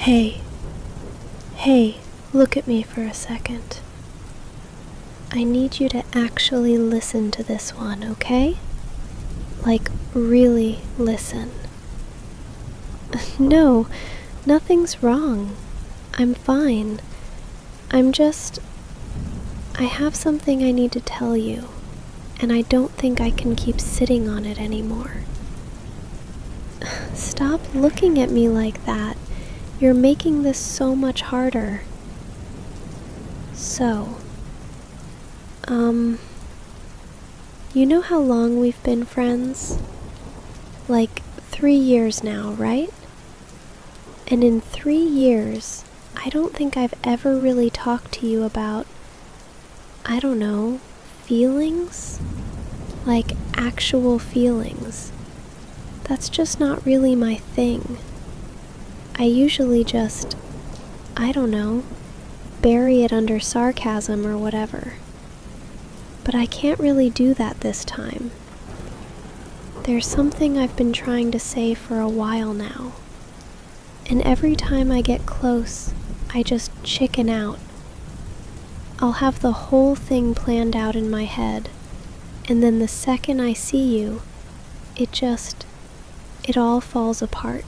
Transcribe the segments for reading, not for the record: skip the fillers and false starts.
Hey, hey, look at me for a second. I need you to actually listen to this one, okay? Like, really listen. No, nothing's wrong. I'm fine. I have something I need to tell you, and I don't think I can keep sitting on it anymore. Stop looking at me like that. You're making this so much harder. So, you know how long we've been friends? Like 3 years now, right? And in 3 years, I don't think I've ever really talked to you about, I don't know, feelings? Like actual feelings. That's just not really my thing. I usually just, I don't know, bury it under sarcasm or whatever. But I can't really do that this time. There's something I've been trying to say for a while now. And every time I get close, I just chicken out. I'll have the whole thing planned out in my head, and then the second I see you, it all falls apart.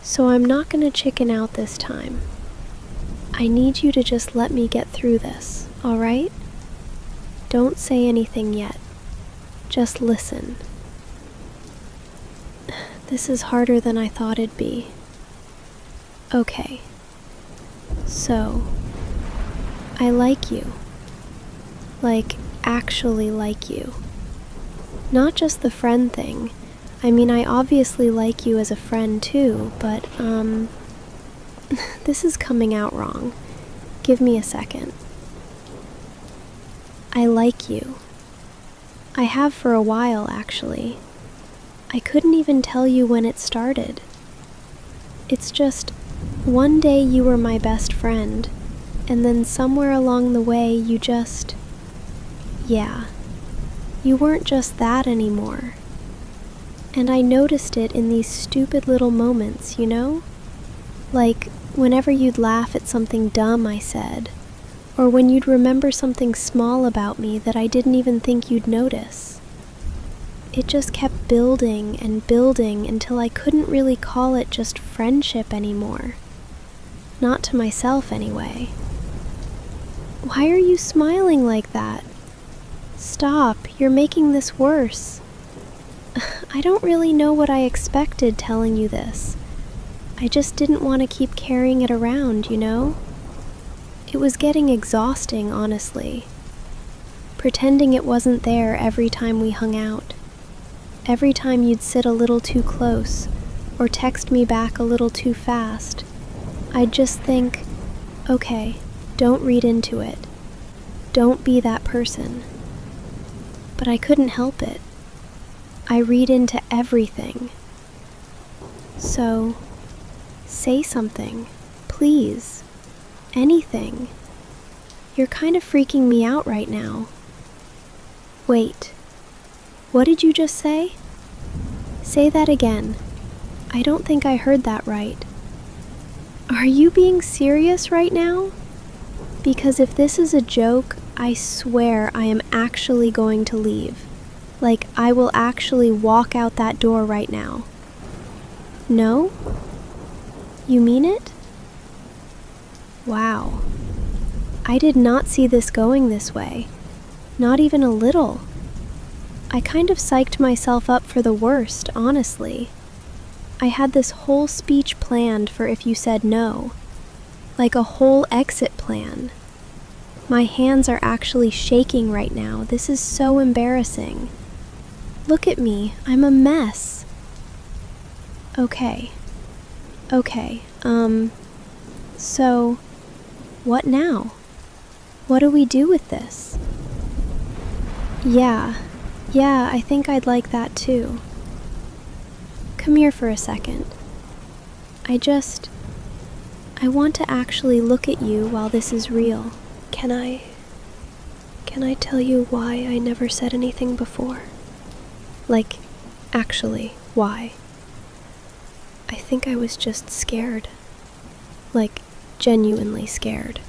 So I'm not gonna chicken out this time. I need you to just let me get through this, alright? Don't say anything yet. Just listen. This is harder than I thought it'd be. Okay. So, I like you. Like, actually like you. Not just the friend thing. I mean, I obviously like you as a friend too, but, this is coming out wrong. Give me a second. I like you. I have for a while, actually. I couldn't even tell you when it started. It's just, one day you were my best friend, and then somewhere along the way you you weren't just that anymore. And I noticed it in these stupid little moments, you know? Like, whenever you'd laugh at something dumb I said, or when you'd remember something small about me that I didn't even think you'd notice. It just kept building and building until I couldn't really call it just friendship anymore. Not to myself, anyway. Why are you smiling like that? Stop, you're making this worse. I don't really know what I expected telling you this. I just didn't want to keep carrying it around, you know? It was getting exhausting, honestly. Pretending it wasn't there every time we hung out. Every time you'd sit a little too close, or text me back a little too fast, I'd just think, okay, don't read into it. Don't be that person. But I couldn't help it. I read into everything. So, say something, please. Anything. You're kind of freaking me out right now. Wait. What did you just say? Say that again. I don't think I heard that right. Are you being serious right now? Because if this is a joke, I swear I am actually going to leave. Like, I will actually walk out that door right now. No? You mean it? Wow. I did not see this going this way. Not even a little. I kind of psyched myself up for the worst, honestly. I had this whole speech planned for if you said no. Like a whole exit plan. My hands are actually shaking right now. This is so embarrassing. Look at me. I'm a mess. Okay. So, what now? What do we do with this? Yeah, I think I'd like that too. Come here for a second. I want to actually look at you while this is real. Can I tell you why I never said anything before? Like, actually, why? I think I was just scared. Like, genuinely scared.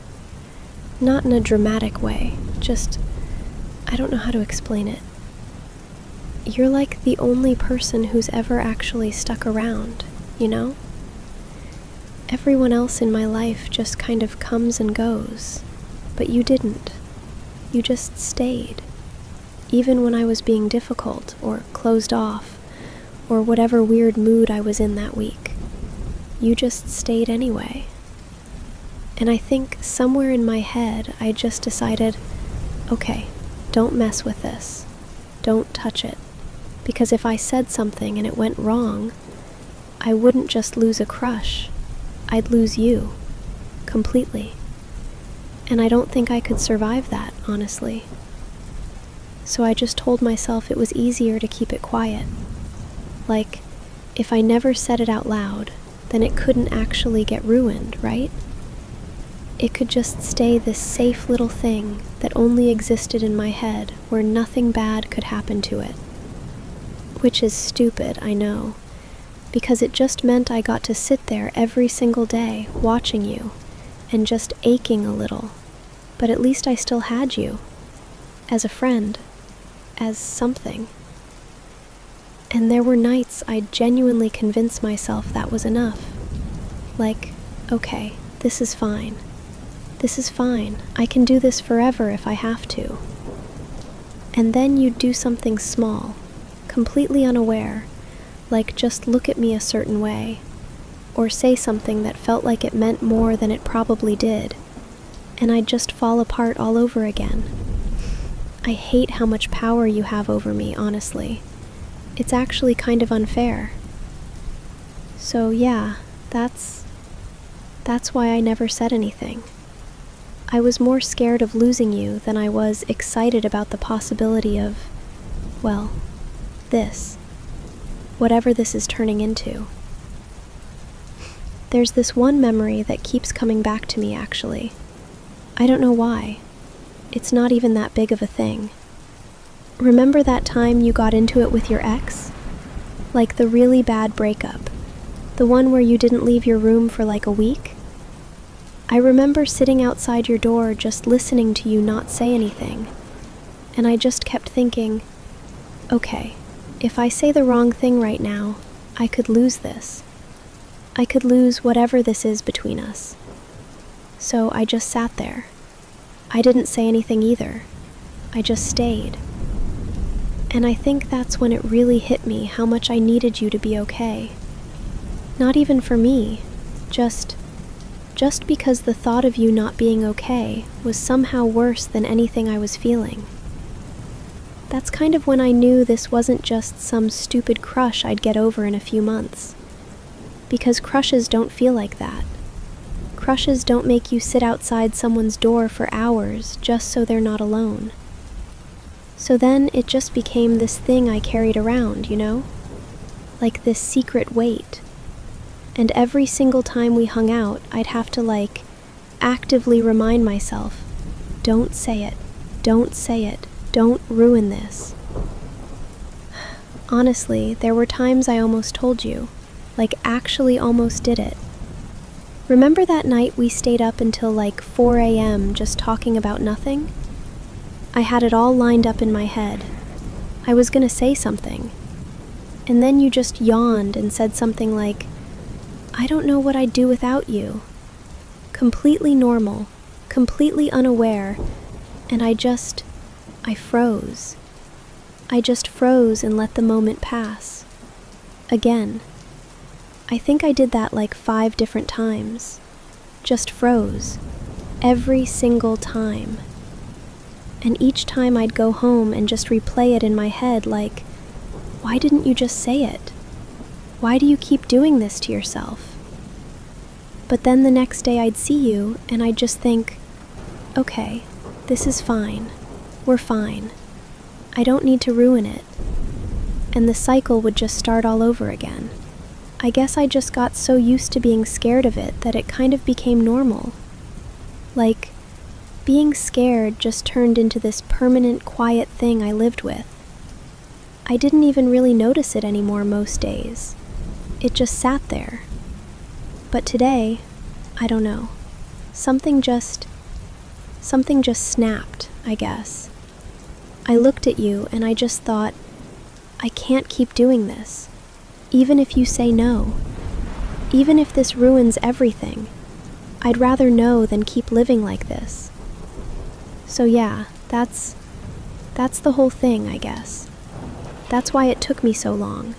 Not in a dramatic way, just, I don't know how to explain it. You're like the only person who's ever actually stuck around, you know? Everyone else in my life just kind of comes and goes, but you didn't. You just stayed. Even when I was being difficult or closed off, or whatever weird mood I was in that week. You just stayed anyway. And I think somewhere in my head I just decided, okay, don't mess with this. Don't touch it. Because if I said something and it went wrong, I wouldn't just lose a crush. I'd lose you. Completely. And I don't think I could survive that, honestly. So I just told myself it was easier to keep it quiet. Like, if I never said it out loud, then it couldn't actually get ruined, right? It could just stay this safe little thing that only existed in my head where nothing bad could happen to it. Which is stupid, I know, because it just meant I got to sit there every single day watching you and just aching a little, but at least I still had you, as a friend, as something. And there were nights I'd genuinely convince myself that was enough. Like, okay, this is fine. This is fine. I can do this forever if I have to. And then you'd do something small, completely unaware, like just look at me a certain way, or say something that felt like it meant more than it probably did, and I'd just fall apart all over again. I hate how much power you have over me, honestly. It's actually kind of unfair. So yeah, that's why I never said anything. I was more scared of losing you than I was excited about the possibility of, well, this. Whatever this is turning into. There's this one memory that keeps coming back to me, actually. I don't know why. It's not even that big of a thing. Remember that time you got into it with your ex? Like the really bad breakup. The one where you didn't leave your room for like a week? I remember sitting outside your door just listening to you not say anything. And I just kept thinking, okay, if I say the wrong thing right now, I could lose this. I could lose whatever this is between us. So I just sat there. I didn't say anything either. I just stayed. And I think that's when it really hit me how much I needed you to be okay. Not even for me, just because the thought of you not being okay was somehow worse than anything I was feeling. That's kind of when I knew this wasn't just some stupid crush I'd get over in a few months. Because crushes don't feel like that. Crushes don't make you sit outside someone's door for hours just so they're not alone. So then it just became this thing I carried around, you know? Like this secret weight. And every single time we hung out, I'd have to actively remind myself, don't say it, don't say it, don't ruin this. Honestly, there were times I almost told you, actually almost did it. Remember that night we stayed up until 4 a.m. just talking about nothing? I had it all lined up in my head. I was gonna say something. And then you just yawned and said something like, I don't know what I'd do without you. Completely normal, completely unaware, and I froze. I just froze and let the moment pass. Again. I think I did that 5 different times. Just froze. Every single time. And each time I'd go home and just replay it in my head why didn't you just say it? Why do you keep doing this to yourself? But then the next day I'd see you and I'd just think, okay, this is fine. We're fine. I don't need to ruin it. And the cycle would just start all over again. I guess I just got so used to being scared of it that it kind of became normal. Being scared just turned into this permanent, quiet thing I lived with. I didn't even really notice it anymore most days. It just sat there. But today, I don't know. Something just snapped, I guess. I looked at you and I just thought, I can't keep doing this. Even if you say no. Even if this ruins everything. I'd rather know than keep living like this. So yeah, that's the whole thing, I guess. That's why it took me so long.